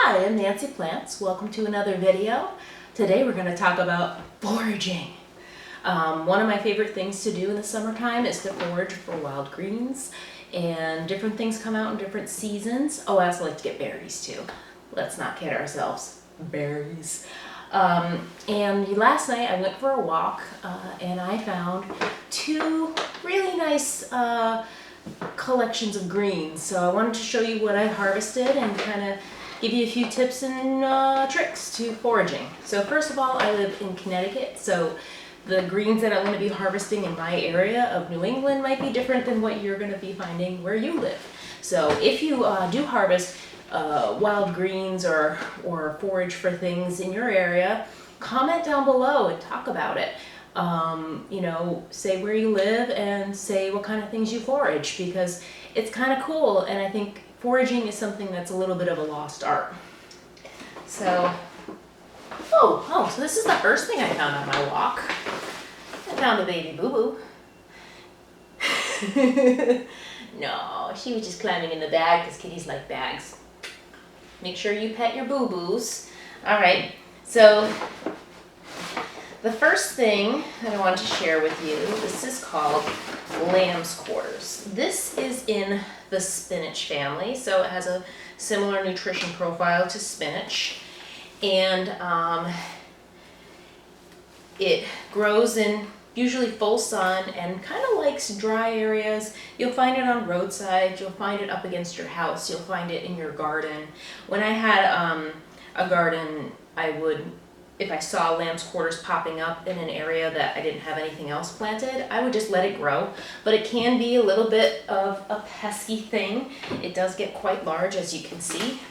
Hi, I'm Nancy Plants. Welcome to another video. Today we're going to talk about foraging. One of my favorite things to do in the summertime is to forage for wild greens, and different things come out in different seasons. Oh, I also like to get berries too. Let's not kid ourselves. Berries. And last night I went for a walk and I found two really nice collections of greens. So I wanted to show you what I harvested and kind of give you a few tips and tricks to foraging. So first of all, I live in Connecticut, so the greens that I'm going to be harvesting in my area of New England might be different than what you're going to be finding where you live. So if you do harvest wild greens or forage for things in your area, comment down below and talk about it. You know, say where you live and say what kind of things you forage, because it's kind of cool, and I think foraging is something that's a little bit of a lost art. So, so this is the first thing I found on my walk. I found a baby boo-boo. No, she was just climbing in the bag because kitties like bags. Make sure you pet your boo-boos. All right, so the first thing that I want to share with you, this is called lamb's quarters. This is in the spinach family, so it has a similar nutrition profile to spinach, and it grows in usually full sun and kind of likes dry areas. You'll find it on roadsides, you'll find it up against your house, you'll find it in your garden. When I had a garden, I would, if I saw lamb's quarters popping up in an area that I didn't have anything else planted, I would just let it grow. But it can be a little bit of a pesky thing. It does get quite large, as you can see.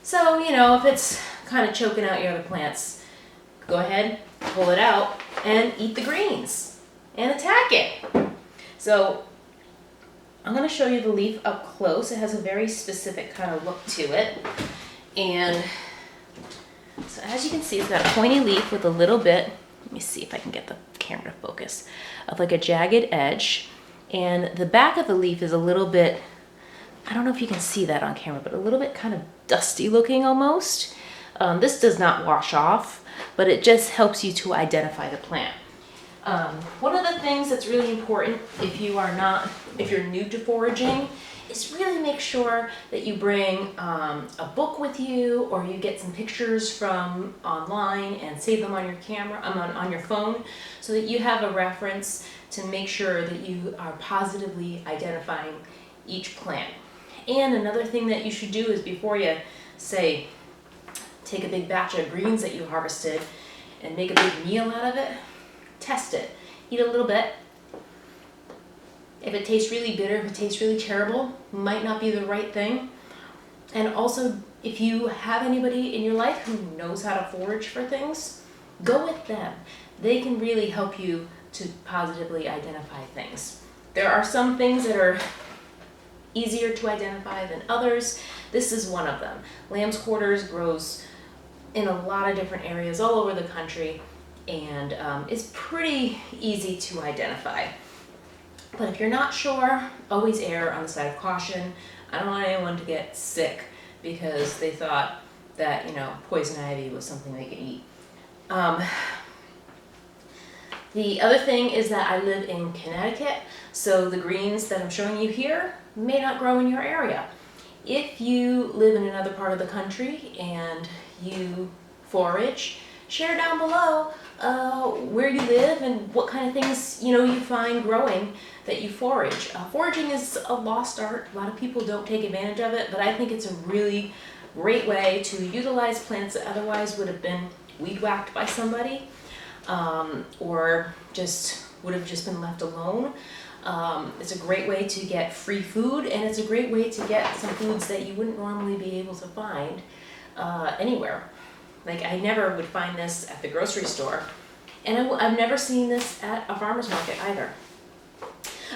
So, you know, if it's kind of choking out your other plants, go ahead, pull it out, and eat the greens, and attack it. So, I'm going to show you the leaf up close. It has a very specific kind of look to it. And so as you can see, it's got a pointy leaf with a little bit, let me see if I can get the camera to focus, of like a jagged edge. And the back of the leaf is a little bit, I don't know if you can see that on camera, but a little bit kind of dusty looking almost. This does not wash off, but it just helps you to identify the plant. One of the things that's really important if you're new to foraging, is really make sure that you bring a book with you, or you get some pictures from online and save them on your camera, on your phone, so that you have a reference to make sure that you are positively identifying each plant. And another thing that you should do is, before you say take a big batch of greens that you harvested and make a big meal out of it, test it. Eat a little bit. If it tastes really bitter, if it tastes really terrible, might not be the right thing. And also, if you have anybody in your life who knows how to forage for things, go with them. They can really help you to positively identify things. There are some things that are easier to identify than others. This is one of them. Lamb's quarters grows in a lot of different areas all over the country, and is pretty easy to identify. But if you're not sure, always err on the side of caution. I don't want anyone to get sick because they thought that, you know, poison ivy was something they could eat. The other thing is that I live in Connecticut, so the greens that I'm showing you here may not grow in your area. If you live in another part of the country and you forage, share down below where you live and what kind of things, you know, you find growing that you forage. Foraging is a lost art. A lot of people don't take advantage of it, but I think it's a really great way to utilize plants that otherwise would have been weed whacked by somebody, or just would have just been left alone. It's a great way to get free food, and it's a great way to get some foods that you wouldn't normally be able to find anywhere. Like, I never would find this at the grocery store, and I've never seen this at a farmer's market either.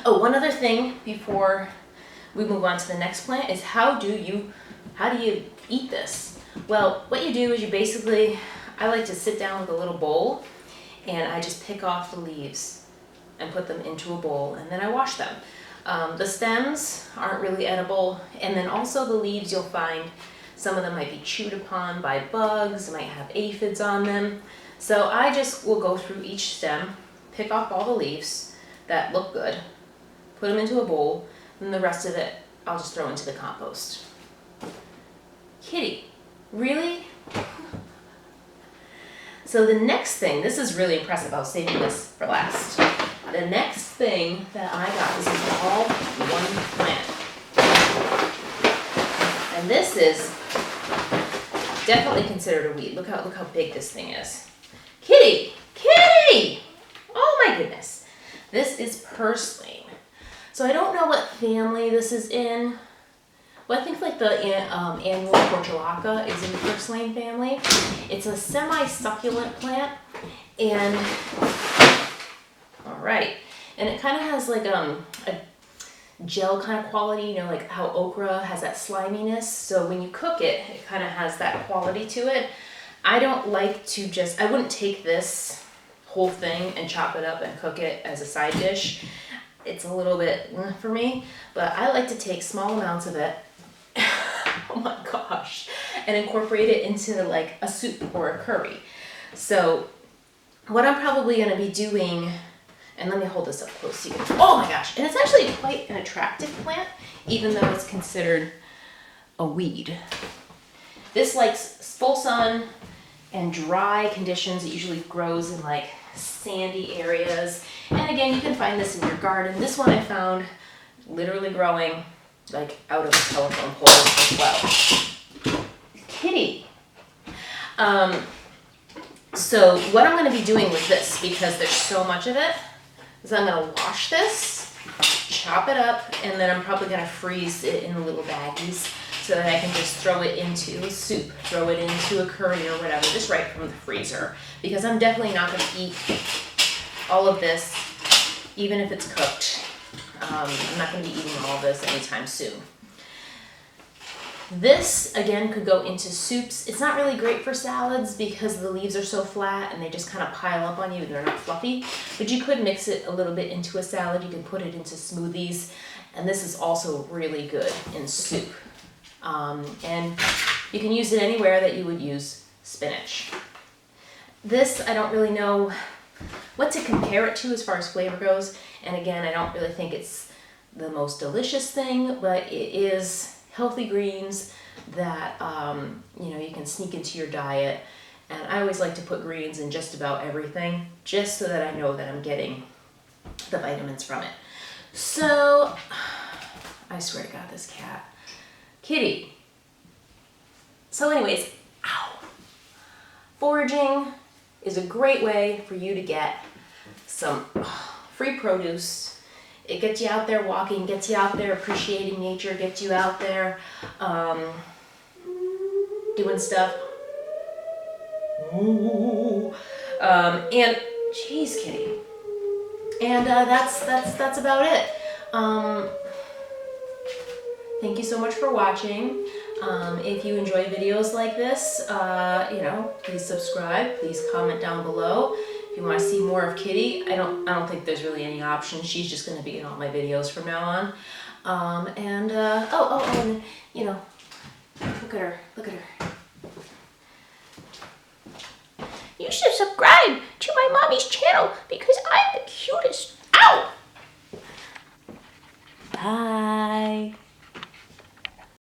Oh, one other thing before we move on to the next plant is how do you eat this? Well, what you do is you basically, I like to sit down with a little bowl, and I just pick off the leaves and put them into a bowl, and then I wash them. The stems aren't really edible, and then also the leaves, you'll find Some of them might be chewed upon by bugs, might have aphids on them. So I just will go through each stem, pick off all the leaves that look good, put them into a bowl, and the rest of it I'll just throw into the compost. Kitty, really? So the next thing, this is really impressive, I was saving this for last. The next thing that I got, this is all one plant. And this is definitely considered a weed. Look how big this thing is. Kitty! Kitty! Oh my goodness. This is purslane. So I don't know what family this is in. Well, I think like the annual portulaca is in the purslane family. It's a semi-succulent plant, and all right, and it kind of has like a gel kind of quality, you know, like how okra has that sliminess. So when you cook it, it kind of has that quality to it. I don't like to I wouldn't take this whole thing and chop it up and cook it as a side dish. It's a little bit for me, but I like to take small amounts of it. Oh my gosh, and incorporate it into like a soup or a curry. So what I'm probably going to be doing, and let me hold this up close so you can, oh my gosh, and it's actually quite an attractive plant, even though it's considered a weed. This likes full sun and dry conditions. It usually grows in like sandy areas. And again, you can find this in your garden. This one I found literally growing like out of a telephone pole as well. Kitty. So what I'm going to be doing with this, because there's so much of it, is I'm going to wash this, chop it up, and then I'm probably going to freeze it in little baggies so that I can just throw it into a soup, throw it into a curry or whatever, just right from the freezer. Because I'm definitely not going to eat all of this, even if it's cooked. I'm not going to be eating all of this anytime soon. This, again, could go into soups. It's not really great for salads because the leaves are so flat and they just kind of pile up on you and they're not fluffy. But you could mix it a little bit into a salad. You can put it into smoothies. And this is also really good in soup. And you can use it anywhere that you would use spinach. This, I don't really know what to compare it to as far as flavor goes. And again, I don't really think it's the most delicious thing, but it is healthy greens that you know, you can sneak into your diet. And I always like to put greens in just about everything, just so that I know that I'm getting the vitamins from it. So, I swear to God, this cat. Kitty. So anyways, ow. Foraging is a great way for you to get some free produce. It gets you out there walking, gets you out there appreciating nature, gets you out there doing stuff. Ooh. And geez, Kitty. And that's about it. Thank you so much for watching. If you enjoy videos like this, you know, please subscribe. Please comment down below. If you want to see more of Kitty, I don't think there's really any option. She's just going to be in all my videos from now on. And you know, look at her. Look at her. You should subscribe to my mommy's channel because I'm the cutest. Ow! Bye.